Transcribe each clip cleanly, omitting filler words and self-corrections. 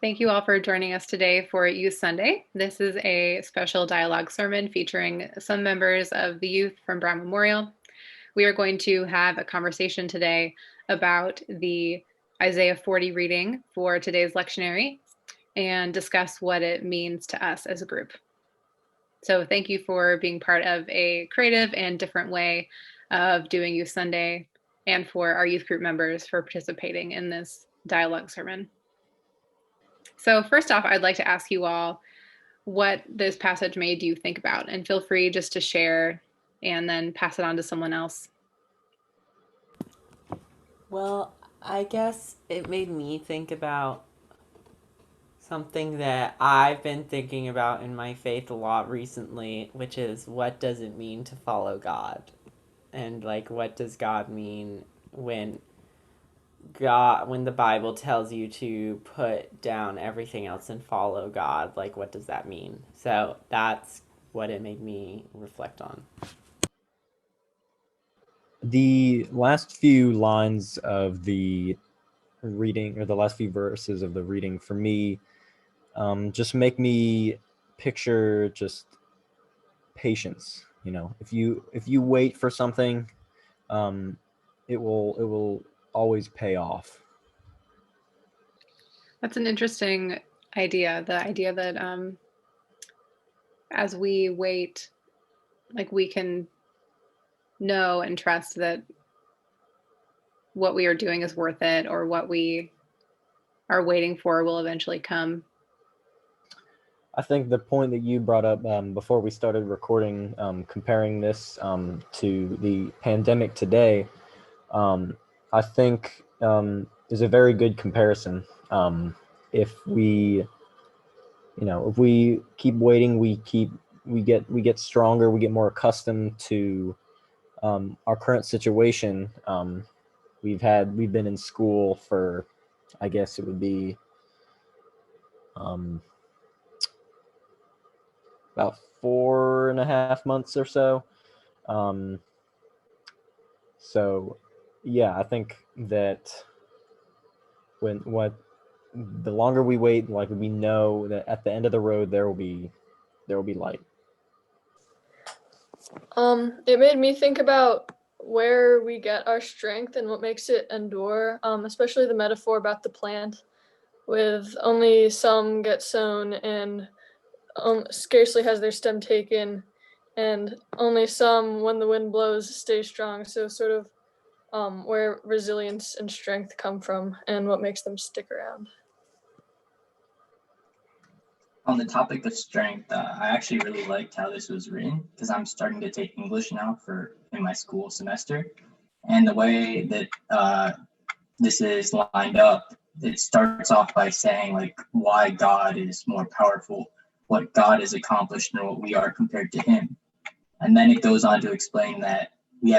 Thank you all for joining us today for Youth Sunday. This is a special dialogue sermon featuring some members of the youth from Brown Memorial. We are going to have a conversation today about the Isaiah 40 reading for today's lectionary and discuss what it means to us as a group. So thank you for being part of a creative and different way of doing Youth Sunday, and for our youth group members for participating in this dialogue sermon. So first off, I'd like to ask you all what this passage made you think about, and feel free just to share and then pass it on to someone else. Well, I guess it made me think about something that I've been thinking about in my faith a lot recently, which is what does it mean to follow God? And what does God mean when when the Bible tells you to put down everything else and follow God? Like, what does that mean? So that's what it made me reflect on. The last few lines of the reading, or the last few verses of the reading, for me, just make me picture just patience. If you wait for something, it will always pay off. That's an interesting idea. The idea that as we wait, we can know and trust that what we are doing is worth it, or what we are waiting for will eventually come. I think the point that you brought up before we started recording, comparing this to the pandemic today, I think is a very good comparison. If we keep waiting, we get stronger, we get more accustomed to our current situation. We've been in school for, I guess it would be about 4.5 months or so. So yeah, I think that the longer we wait, we know that at the end of the road there will be light. It made me think about where we get our strength and what makes it endure, especially the metaphor about the plant, with only some get sown and scarcely has their stem taken, and only some, when the wind blows, stay strong. So sort of where resilience and strength come from and what makes them stick around. On the topic of strength, I actually really liked how this was written, because I'm starting to take English now in my school semester, and the way that this is lined up, it starts off by saying why God is more powerful, what God has accomplished, and what we are compared to Him, and then it goes on to explain that we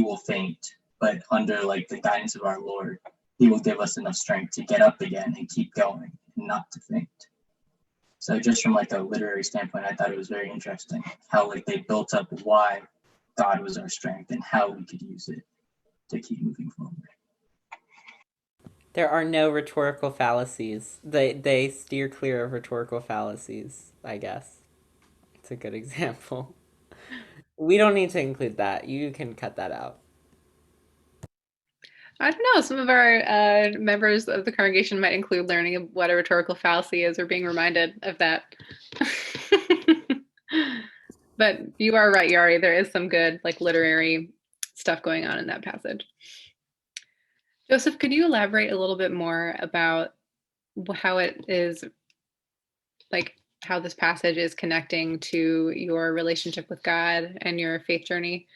will faint, but under the guidance of our Lord, He will give us enough strength to get up again and keep going and not to faint. So just from a literary standpoint, I thought it was very interesting how they built up why God was our strength and how we could use it to keep moving forward. There are no rhetorical fallacies. They steer clear of rhetorical fallacies, I guess. It's a good example. We don't need to include that. You can cut that out. I don't know. Some of our members of the congregation might include learning what a rhetorical fallacy is, or being reminded of that. But you are right, Yari. There is some good literary stuff going on in that passage. Joseph, could you elaborate a little bit more about how it is, how this passage is connecting to your relationship with God and your faith journey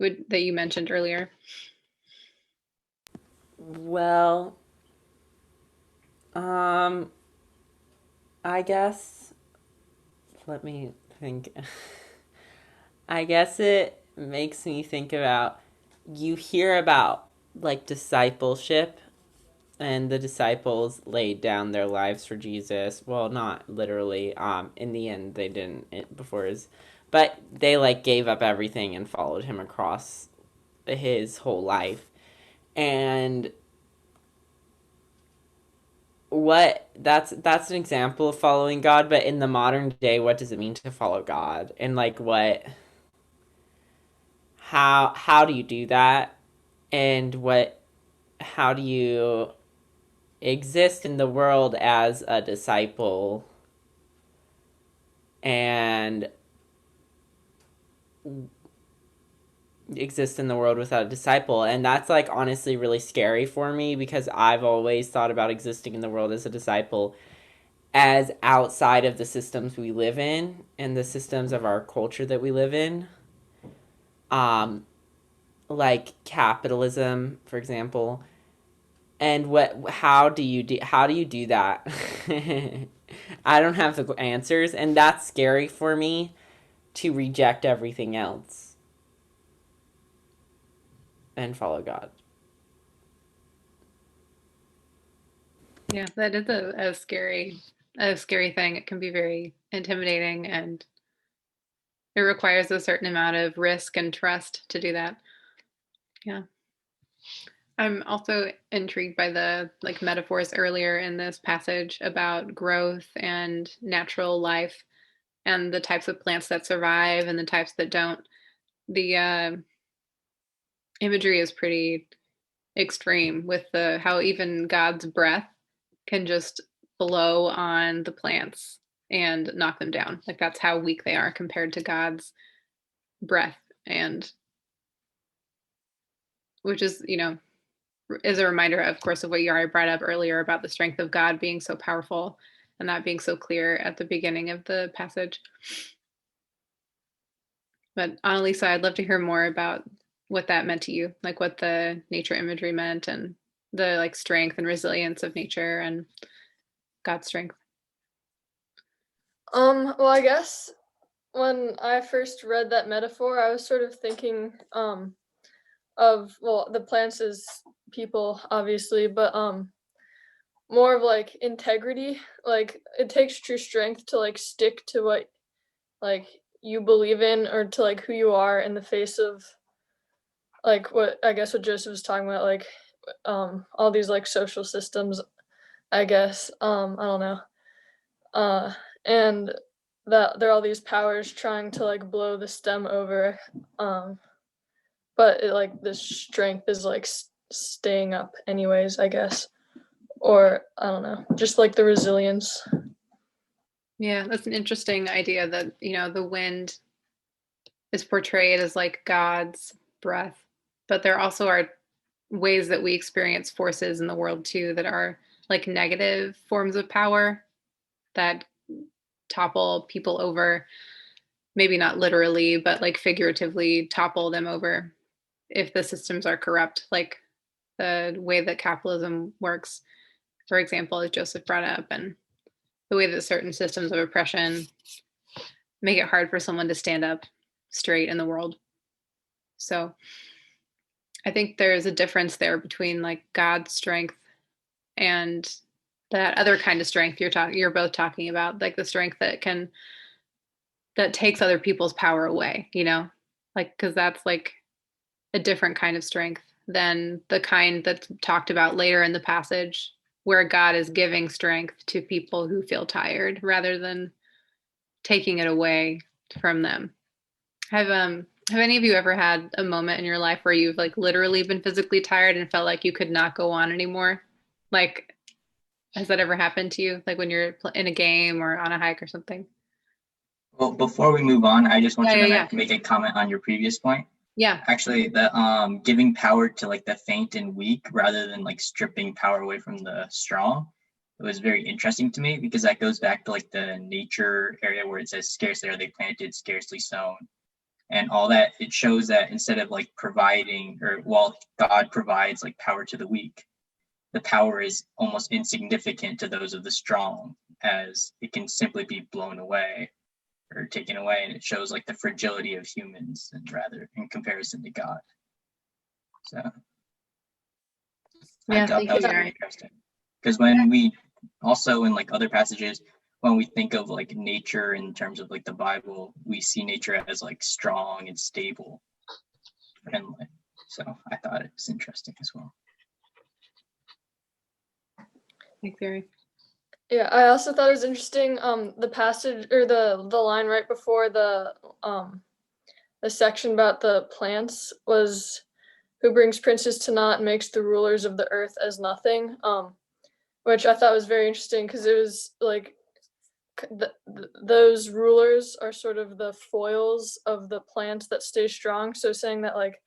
that you mentioned earlier? Well, I guess, let me think. I guess it makes me think about, you hear about discipleship, and the disciples laid down their lives for Jesus. Well, not literally. In the end, they didn't before his, but they gave up everything and followed him across his whole life. And that's an example of following God, but in the modern day, what does it mean to follow God? And like how do you do that? And how do you exist in the world as a disciple and exist in the world without a disciple? And that's like honestly really scary for me, because I've always thought about existing in the world as a disciple as outside of the systems we live in and the systems of our culture that we live in. Like capitalism, for example. And how do you do that? I don't have the answers, and that's scary for me, to reject everything else and follow God. Yeah, that is a scary thing. It can be very intimidating, and it requires a certain amount of risk and trust to do that. Yeah. I'm also intrigued by the like metaphors earlier in this passage about growth and natural life and the types of plants that survive and the types that don't. The imagery is pretty extreme with the how even God's breath can just blow on the plants and knock them down. Like that's how weak they are compared to God's breath, and which is, is a reminder, of course, of what you already brought up earlier about the strength of God being so powerful and that being so clear at the beginning of the passage. But Annalisa, I'd love to hear more about what that meant to you, like what the nature imagery meant and the like strength and resilience of nature and God's strength. Well, I guess when I first read that metaphor, I was sort of thinking of, well, the plants as people, obviously, but more of like integrity. Like it takes true strength to like stick to what like you believe in, or to like who you are in the face of like what I guess what Joseph was talking about, like all these like social systems, I guess. I don't know. And that there are all these powers trying to like blow the stem over. But it, like the strength is like staying up anyways, I guess. Or I don't know, just like the resilience. Yeah, that's an interesting idea that, the wind is portrayed as like God's breath, but there also are ways that we experience forces in the world too that are like negative forms of power that topple people over, maybe not literally, but like figuratively topple them over if the systems are corrupt, like the way that capitalism works, for example, as Joseph brought up, and the way that certain systems of oppression make it hard for someone to stand up straight in the world. So I think there's a difference there between like God's strength and that other kind of strength you're both talking about, like the strength that takes other people's power away, like because that's like a different kind of strength than the kind that's talked about later in the passage where God is giving strength to people who feel tired rather than taking it away from them. Have any of you ever had a moment in your life where you've like literally been physically tired and felt like you could not go on anymore? Like, has that ever happened to you? Like when you're in a game or on a hike or something? Well, before we move on, I just want Yeah, to yeah, yeah. make a comment on your previous point. Yeah. Actually, the giving power to like the faint and weak rather than like stripping power away from the strong, it was very interesting to me because that goes back to like the nature area where it says scarcely are they planted, scarcely sown, and all that. It shows that instead of like providing, or while God provides like power to the weak, the power is almost insignificant to those of the strong, as it can simply be blown away or taken away, and it shows like the fragility of humans and rather in comparison to God. So I Yeah, thought thank that you, was very Gary. interesting, because when we also in like other passages, when we think of like nature in terms of like the Bible, we see nature as like strong and stable, friendly. So I thought it was interesting as well. Thanks, Gary. Yeah, I also thought it was interesting. The passage or the line right before the section about the plants was, "Who brings princes to naught and makes the rulers of the earth as nothing." Which I thought was very interesting because it was like those rulers are sort of the foils of the plants that stay strong. So saying that like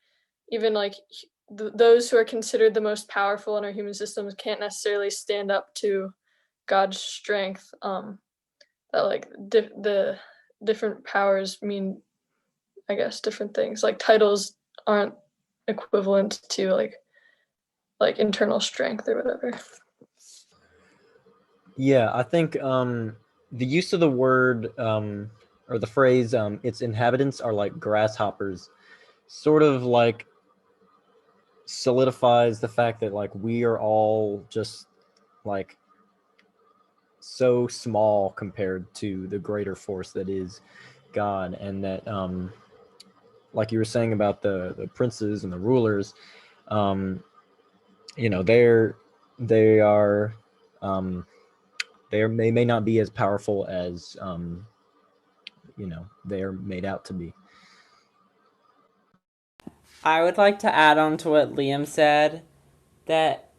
even like those who are considered the most powerful in our human systems can't necessarily stand up to God's strength. That like the different powers mean, I guess, different things. Like titles aren't equivalent to like internal strength or whatever. Yeah, I think the use of the word or the phrase its inhabitants are like grasshoppers sort of like solidifies the fact that like we are all just like so small compared to the greater force that is God, and that like you were saying about the princes and the rulers, um, you know, they are they may not be as powerful as you know they are made out to be. I would like to add on to what Liam said, that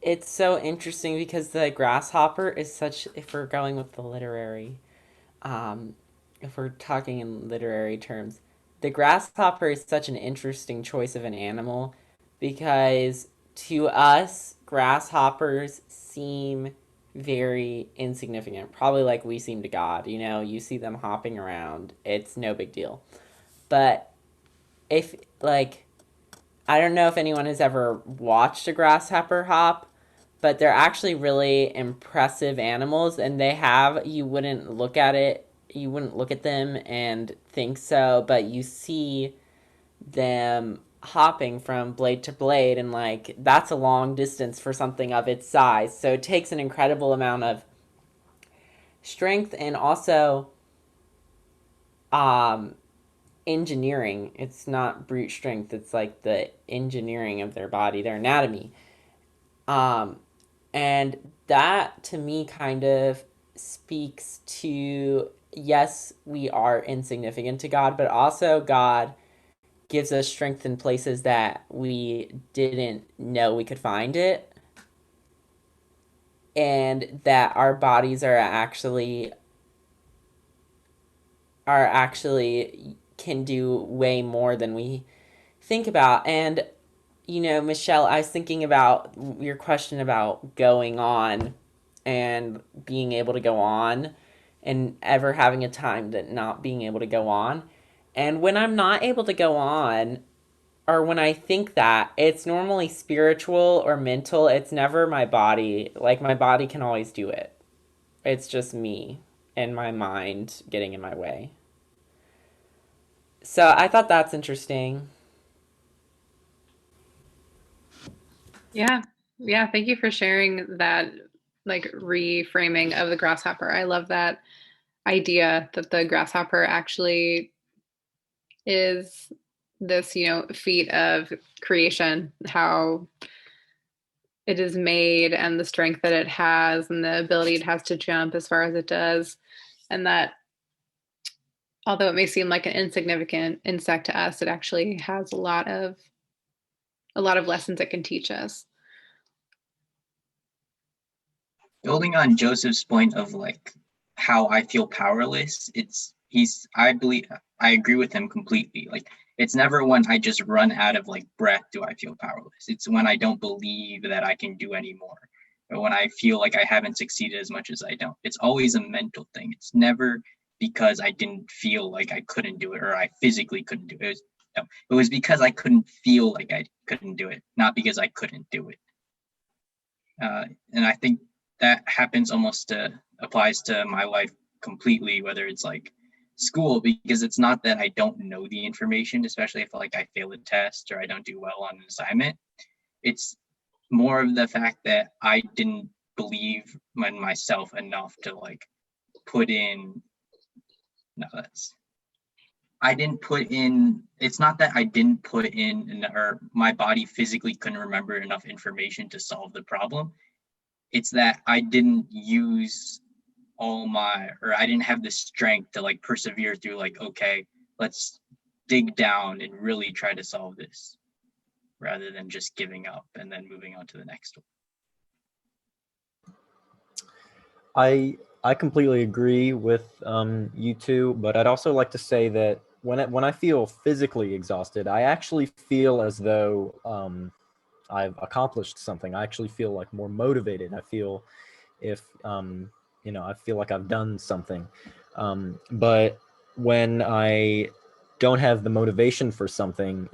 it's so interesting because the grasshopper is such, if we're going with the literary, um, if we're talking in literary terms, the grasshopper is such an interesting choice of an animal because to us, grasshoppers seem very insignificant, probably like we seem to God. You know, you see them hopping around, it's no big deal. But if, like, I don't know if anyone has ever watched a grasshopper hop, but they're actually really impressive animals, and they have, you wouldn't look at it, you wouldn't look at them and think so, but you see them hopping from blade to blade, and like that's a long distance for something of its size. So it takes an incredible amount of strength and also um engineering. It's not brute strength, it's like the engineering of their body, their anatomy. Um, and that to me kind of speaks to, yes, we are insignificant to God, but also God gives us strength in places that we didn't know we could find it, and that our bodies are actually can do way more than we think about. And you know, Michelle, I was thinking about your question about going on and being able to go on and ever having a time that not being able to go on. And when I'm not able to go on, or when I think that, it's normally spiritual or mental. It's never my body. Like, my body can always do it. It's just me and my mind getting in my way. So I thought that's interesting. Yeah. Yeah. Thank you for sharing that, like, reframing of the grasshopper. I love that idea that the grasshopper actually is this, feat of creation, how it is made and the strength that it has and the ability it has to jump as far as it does. And that although it may seem like an insignificant insect to us, it actually has a lot of lessons it can teach us. Building on Joseph's point of like how I feel powerless, I believe I agree with him completely. Like it's never when I just run out of like breath do I feel powerless. It's when I don't believe that I can do anymore. Or when I feel like I haven't succeeded as much as I don't. It's always a mental thing. It's never because I didn't feel like I couldn't do it or I physically couldn't do it. No, it was because I couldn't feel like I couldn't do it, not because I couldn't do it. And I think that happens almost applies to my life completely, whether it's like school, because it's not that I don't know the information, especially if like I fail a test or I don't do well on an assignment. It's more of the fact that I didn't believe in myself enough to like put in. No, that's I didn't put in. It's not that I didn't put in, or my body physically couldn't remember enough information to solve the problem. it's that I didn't use or I didn't have the strength to like persevere through like, okay, let's dig down and really try to solve this rather than just giving up and then moving on to the next one. I completely agree with you two, but I'd also like to say that when I feel physically exhausted, I actually feel as though I've accomplished something. I actually feel like more motivated. I feel if I feel like I've done something. But when I don't have the motivation for something,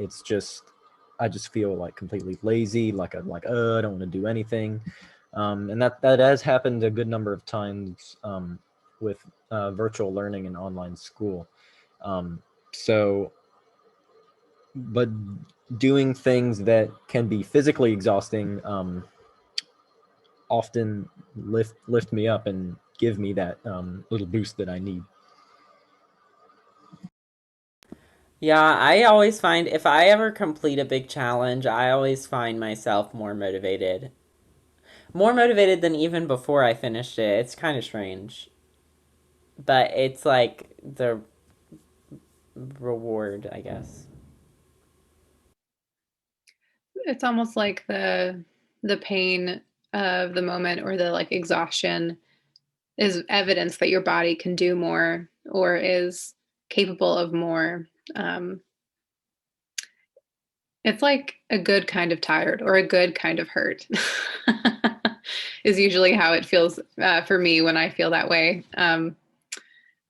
I just feel like completely lazy, like I'm like, I don't want to do anything. And that has happened a good number of times with virtual learning and online school. Um, so, but doing things that can be physically exhausting often lift me up and give me that little boost that I need. Yeah, I always find if I ever complete a big challenge, I always find myself more motivated. More motivated than even before I finished it. It's kind of strange. But it's like the reward, I guess. It's almost like the pain of the moment or the like exhaustion is evidence that your body can do more or is capable of more. Um, it's like a good kind of tired or a good kind of hurt is usually how it feels for me when I feel that way.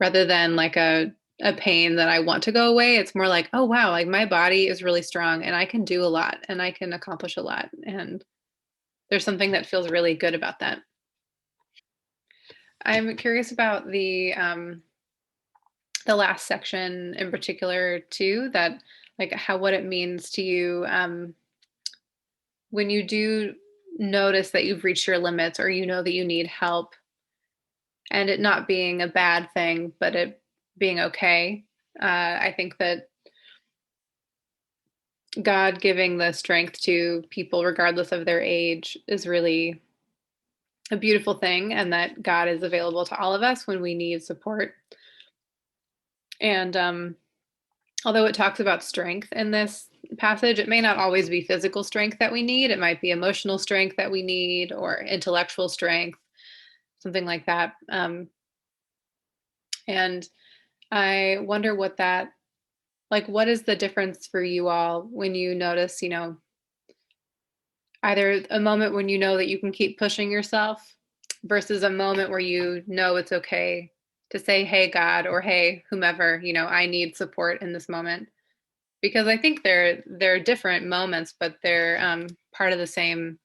Rather than like a pain that I want to go away, it's more like, oh wow, like my body is really strong and I can do a lot and I can accomplish a lot. And there's something that feels really good about that. I'm curious about the last section in particular too, that like how what it means to you when you do notice that you've reached your limits or you know that you need help, and it not being a bad thing but it being okay. I think that God giving the strength to people regardless of their age is really a beautiful thing, and that God is available to all of us when we need support. And although it talks about strength in this passage, it may not always be physical strength that we need. It might be emotional strength that we need or intellectual strength, something like that. And I wonder what that, like, what is the difference for you all when you notice, either a moment when you know that you can keep pushing yourself versus a moment where you know it's okay to say, hey, God, or hey, whomever, I need support in this moment. Because I think they're different moments, but they're part of the same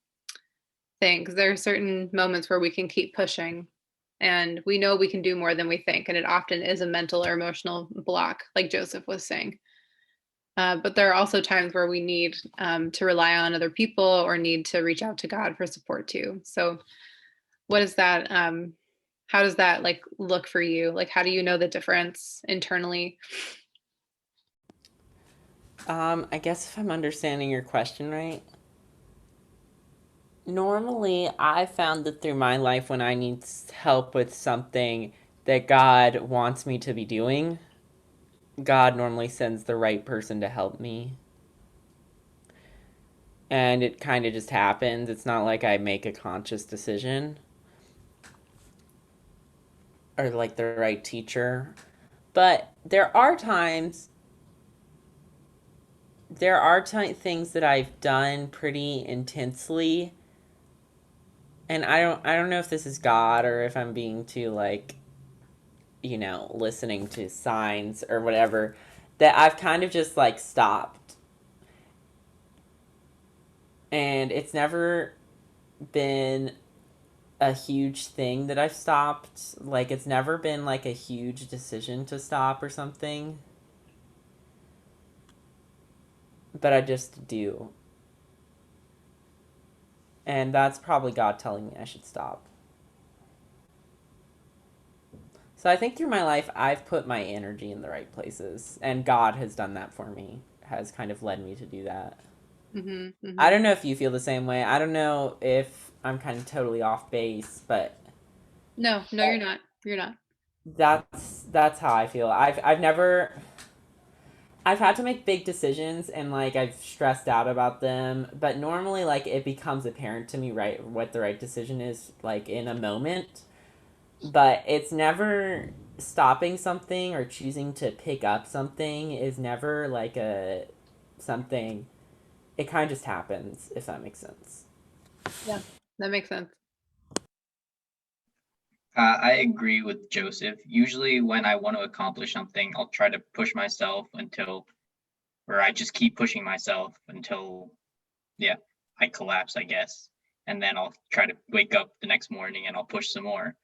thing. Because there are certain moments where we can keep pushing, and we know we can do more than we think, and it often is a mental or emotional block, like Joseph was saying. But there are also times where we need to rely on other people or need to reach out to God for support too. So, what is that? How does that like look for you? Like, how do you know the difference internally? I guess if I'm understanding your question right, normally I found that through my life when I need help with something that God wants me to be doing, God normally sends the right person to help me. And it kind of just happens. It's not like I make a conscious decision or like the right teacher. But there are things that I've done pretty intensely, and I don't know if this is God or if I'm being too like, listening to signs or whatever, that I've kind of just like stopped. And it's never been a huge thing that I've stopped. Like it's never been like a huge decision to stop or something. But I just do. And that's probably God telling me I should stop. So I think through my life, I've put my energy in the right places, and God has done that for me, has kind of led me to do that. Mm-hmm, I mm-hmm. don't know if you feel the same way. I don't know if I'm kind of totally off base, but No, you're not. You're not. that's how I feel. I've had to make big decisions and like I've stressed out about them, but normally like it becomes apparent to me right what the right decision is like in a moment, but it's never stopping something or choosing to pick up something is never like a something. It kind of just happens, if that makes sense. Yeah, that makes sense. I agree with Joseph. Usually, when I want to accomplish something, I'll try to push myself until, or I just keep pushing myself until, yeah, I collapse, I guess. And then I'll try to wake up the next morning and I'll push some more.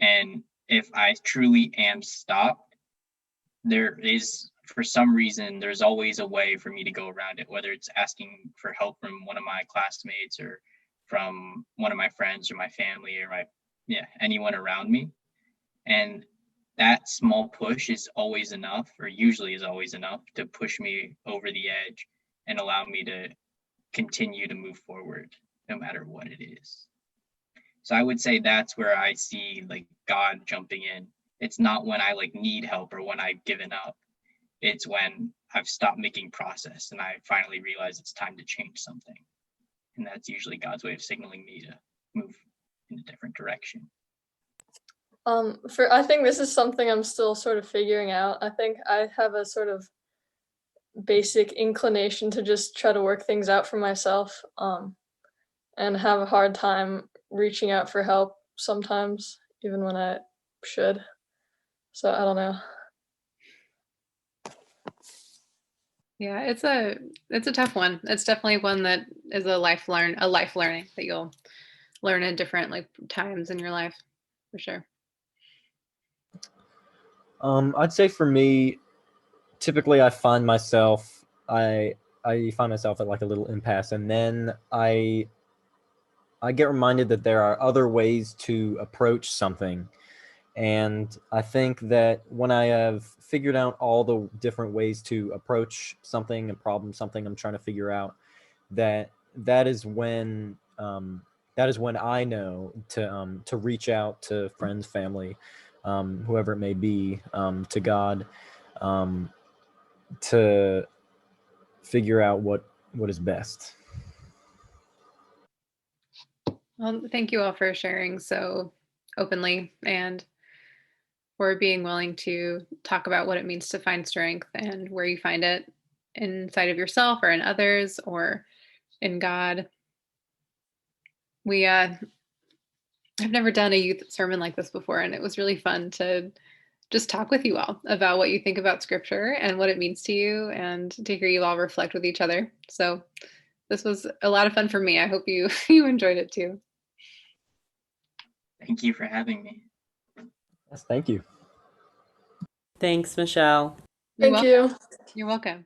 And if I truly am stopped, there is, for some reason, there's always a way for me to go around it, whether it's asking for help from one of my classmates or from one of my friends or my family or anyone around me. And that small push is always enough, or usually is always enough, to push me over the edge and allow me to continue to move forward no matter what it is. So I would say that's where I see like God jumping in. It's not when I like need help or when I've given up. It's when I've stopped making progress and I finally realize it's time to change something. And that's usually God's way of signaling me to move in a different direction. I think this is something I'm still sort of figuring out. I think I have a sort of basic inclination to just try to work things out for myself, and have a hard time reaching out for help sometimes, even when I should. So I don't know. Yeah, it's a tough one. It's definitely one that is a life learning that you'll learn at different like times in your life, for sure. I'd say for me, typically I find myself at like a little impasse, and then I get reminded that there are other ways to approach something. And I think that when I have figured out all the different ways to approach something, a problem, something I'm trying to figure out, that that is when I know to reach out to friends, family, whoever it may be, to God, um, to figure out what is best. Well, thank you all for sharing so openly and for being willing to talk about what it means to find strength and where you find it inside of yourself or in others or in God. We I've never done a youth sermon like this before, and it was really fun to just talk with you all about what you think about scripture and what it means to you and to hear you all reflect with each other. So this was a lot of fun for me. I hope you you enjoyed it too. Thank you for having me. Yes, thank you. Thanks, Michelle. You're Thank welcome. you. You're welcome.